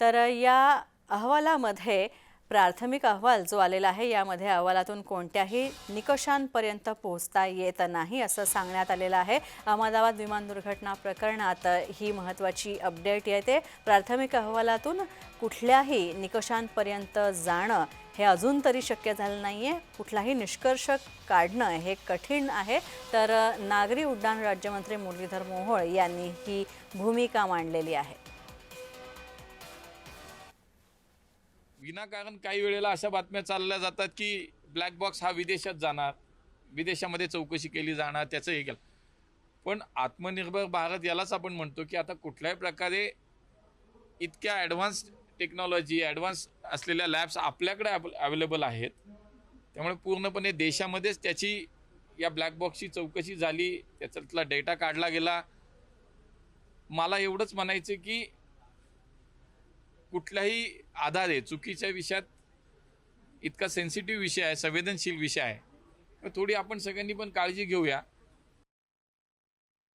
तर या अहवालामध्ये प्राथमिक अहवाल जो आलेला आहे यामध्ये अहवालातून कोणत्याही निकषांपर्यंत पोहोचता येत नाही असं सांगण्यात आलेलं आहे। अहमदाबाद विमान दुर्घटना प्रकरणात ही महत्त्वाची अपडेट येते। प्राथमिक अहवालातून कुठल्याही निकषांपर्यंत जाणं हे अजून तरी शक्य झालं नाहीये। कुठलाही निष्कर्ष काढणं हे कठीण आहे। तर नागरी उड्डाण राज्यमंत्री मुरलीधर मोहोळ यांनी ही भूमिका मांडलेली आहे। विनाकारण काही वेळेला अशा बातम्या चालल्या जातात की ब्लॅक बॉक्स हा विदेशात जाणार, विदेशामध्ये चौकशी केली जाणार, त्याचं हे केलं। पण आत्मनिर्भर भारत यालाच आपण म्हणतो की आता कुठल्याही प्रकारे इतक्या ॲडव्हान्स टेक्नॉलॉजी, ॲडव्हान्स असलेल्या लॅब्स आपल्याकडे अवेलेबल आहेत। त्यामुळे पूर्णपणे देशामध्येच त्याची या ब्लॅक बॉक्सची चौकशी झाली, त्याच्यातला डेटा काढला गेला। मला एवढंच म्हणायचं की कुठल्याही आधारे चुकीच्या विषयात इतका सेन्सिटिव्ह विषय आहे, संवेदनशील विषय आहे, तर थोडी आपण सगळ्यांनी पण काळजी घेऊया।